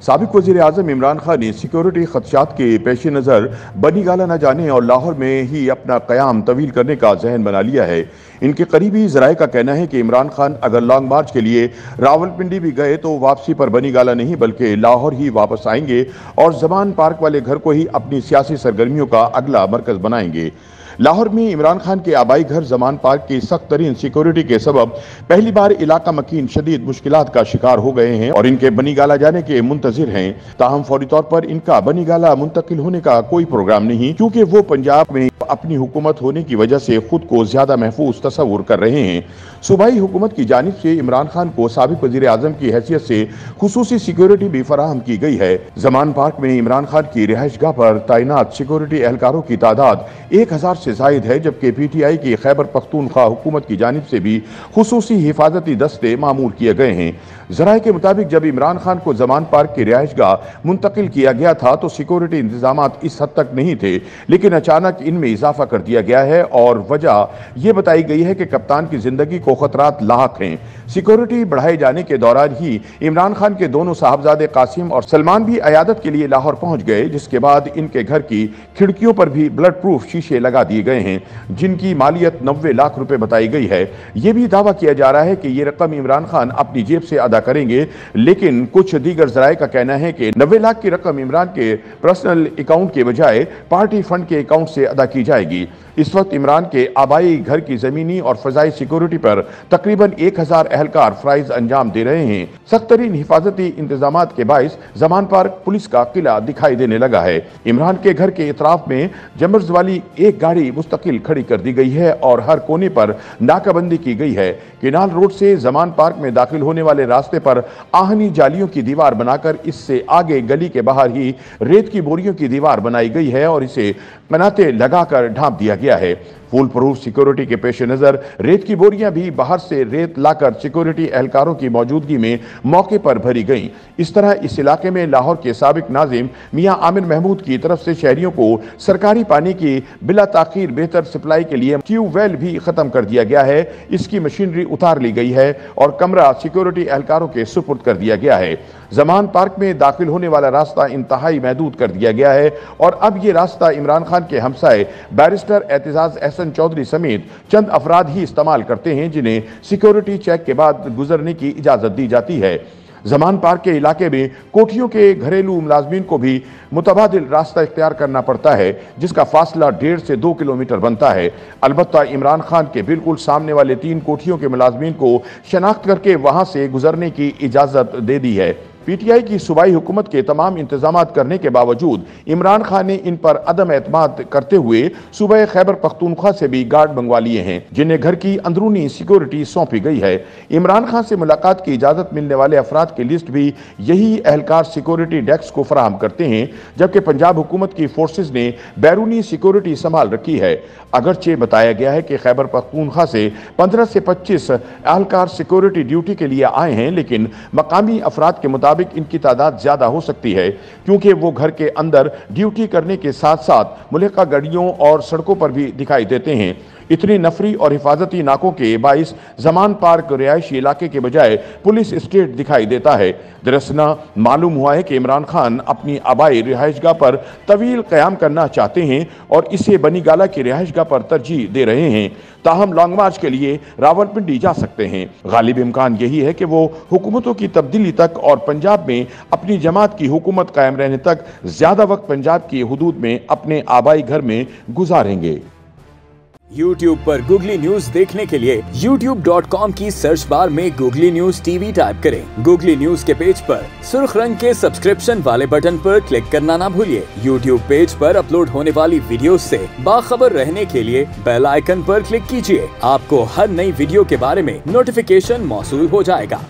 साबिक वज़ीर-ए-आज़म इमरान खान ने सिक्योरिटी खदशात के पेश नज़र बनी गाला न जाने और लाहौर में ही अपना क़याम तवील करने का ज़हन बना लिया है। इनके करीबी ज़राए का कहना है कि इमरान खान अगर लॉन्ग मार्च के लिए रावलपिंडी भी गए तो वापसी पर बनी गाला नहीं बल्कि लाहौर ही वापस आएंगे और ज़मान पार्क वाले घर को ही अपनी सियासी सरगर्मियों का अगला मरकज़ बनाएंगे। लाहौर में इमरान खान के आबाई घर ज़मान पार्क की सख्त तरीन सिक्योरिटी के सबब पहली बार इलाका मकीन शदीद मुश्किलात का शिकार हो गए हैं और इनके बनी गाला जाने के मुंतजिर हैं। ताहम फौरी तौर पर इनका बनी गाला मुंतकिल होने का कोई प्रोग्राम नहीं, क्योंकि वो पंजाब में अपनी हुकूमत होने की वजह से खुद को ज्यादा महफूज तस्वुर कर रहे हैं। सूबाई हुकूमत की जानिब से इमरान खान को साबिक वज़ीर आज़म की हैसियत से खुसूसी सिक्योरिटी भी फराहम की गई है। ज़मान पार्क में इमरान खान की रिहाइशगाह पर तैनात सिक्योरिटी एहलकारों की तादाद 1000 से जायद है, जबकि PTI की खैबर पख्तूनख्वा हुकूमत की जानिब से भी खुसूसी हिफाजती दस्ते मामूल किए गए हैं। ज़राए के मुताबिक जब इमरान खान को ज़मान पार्क की रिहाइशगाह मुंतकिल किया गया था तो सिक्योरिटी इंतजामात इस हद तक नहीं थे, लेकिन अचानक इनमें इजाफा कर दिया गया है और वजह यह बताई गई है कि कप्तान की जिंदगी को खतरात लाहक हैं। सिक्योरिटी बढ़ाए जाने के दौरान ही इमरान खान के दोनों साहबजादे कासिम और सलमान भी अयादत के लिए लाहौर पहुंच गए, जिसके बाद इनके घर की खिड़कियों पर भी ब्लड प्रूफ शीशे लगा दिए गए हैं, जिनकी मालियत 90 लाख रुपए बताई गई है। यह भी दावा किया जा रहा है कि यह रकम इमरान खान अपनी जेब से अदा करेंगे, लेकिन कुछ दीगर ज़राए का कहना है कि 90 लाख की रकम इमरान के पर्सनल अकाउंट के बजाय पार्टी फंड के अकाउंट से अदा की जाएगी। इस वक्त इमरान के आबाई घर की जमीनी और फजाई सिक्योरिटी पर तकरीबन 1000 एहलकार फराइज अंजाम दे रहे हैं। सख्त तरीन हिफाजती इंतजाम के बाइस ज़मान पार्क पुलिस का किला दिखाई देने लगा है। इमरान के घर के इतराफ में जमर्स वाली एक गाड़ी मुस्तकिल खड़ी कर दी गई है और हर कोने पर नाकाबंदी की गई है। केनाल रोड से ज़मान पार्क में दाखिल होने वाले रास्ते पर आहनी जालियों की दीवार बनाकर इससे आगे गली के बाहर ही रेत की बोरियों की दीवार बनाई गई है और इसे कनाते लगाकर ढांप दिया गया है। फुल प्रूफ सिक्योरिटी के पेश नजर रेत की बोरियां भी बाहर से रेत लाकर सिक्योरिटी एहलकारों की मौजूदगी में मौके पर भरी गईं। इस तरह इस इलाके में लाहौर के साबिक नाजिम मियां आमिर महमूद की तरफ से शहरियों को सरकारी पानी की बिला ताखीर बेहतर सप्लाई के लिए ट्यूबवेल भी खत्म कर दिया गया है। इसकी मशीनरी उतार ली गई है और कमरा सिक्योरिटी एहलकारों के सुपुर्द कर दिया गया है। ज़मान पार्क में दाखिल होने वाला रास्ता इंतहाई महदूद कर दिया गया है और अब ये रास्ता इमरान खान के हमसाए बैरिस्टर एतजाज एहसन चौधरी समेत चंद अफराद ही इस्तेमाल करते हैं, जिन्हें सिक्योरिटी चेक के बाद गुजरने की इजाज़त दी जाती है। ज़मान पार्क के इलाके में कोठियों के घरेलू मुलाजमीन को भी मुतबादिल रास्ता इख्तियार करना पड़ता है, जिसका फासला 1.5 से 2 किलोमीटर बनता है। अलबत्ता इमरान खान के बिल्कुल सामने वाले 3 कोठियों के मुलाजमीन को शनाख्त करके वहां से गुजरने की इजाज़त दे दी है। PTI की सूबाई हुकूमत के तमाम इंतजाम करने के बावजूद इमरान खान ने इन पर अदम एतमाद करते हुए सूबे खैबर पख्तूनख्वा से भी गार्ड मंगवा लिए हैं, जिन्हें घर की अंदरूनी सिक्योरिटी सौंपी गई है। इमरान खान से मुलाकात की इजाज़त मिलने वाले अफराद की लिस्ट भी यही एहलकार सिक्योरिटी डेस्क को फराहम करते हैं, जबकि पंजाब हुकूमत की फोर्सेज ने बैरूनी सिक्योरिटी संभाल रखी है। अगरचे बताया गया है कि खैबर पख्तूनख्वा से 15 से 25 एहलकार सिक्योरिटी ड्यूटी के लिए आए हैं, लेकिन मकामी अफराद के मुताबिक इनकी तादाद ज्यादा हो सकती है, क्योंकि वो घर के अंदर ड्यूटी करने के साथ साथ मुल्का गलियों और सड़कों पर भी दिखाई देते हैं। इतनी नफरी और हिफाजती नाकों के बाइस ज़मान पार्क रिहायशी इलाके के बजाय पुलिस स्टेट दिखाई देता है। दरअसल मालूम हुआ है कि इमरान खान अपनी आबाई रिहाइशगाह पर तवील क़याम करना चाहते हैं और इसे बनी गाला की रिहाइशगाह पर तरजीह दे रहे हैं। ताहम लॉन्ग मार्च के लिए रावलपिंडी जा सकते हैं। गालिब इम्कान यही है कि वो हुकूमतों की तब्दीली तक और पंजाब में अपनी जमात की हुकूमत कायम रहने तक ज़्यादा वक्त पंजाब की हुदूद में अपने आबाई घर में गुजारेंगे। YouTube पर गूगली न्यूज देखने के लिए youtube.com की सर्च बार में गूगली न्यूज TV टाइप करें। गूगली न्यूज के पेज पर सुर्ख रंग के सब्सक्रिप्शन वाले बटन पर क्लिक करना ना भूलिए। YouTube पेज पर अपलोड होने वाली वीडियोस से बाखबर रहने के लिए बेल आइकन पर क्लिक कीजिए। आपको हर नई वीडियो के बारे में नोटिफिकेशन मौसूल हो जाएगा।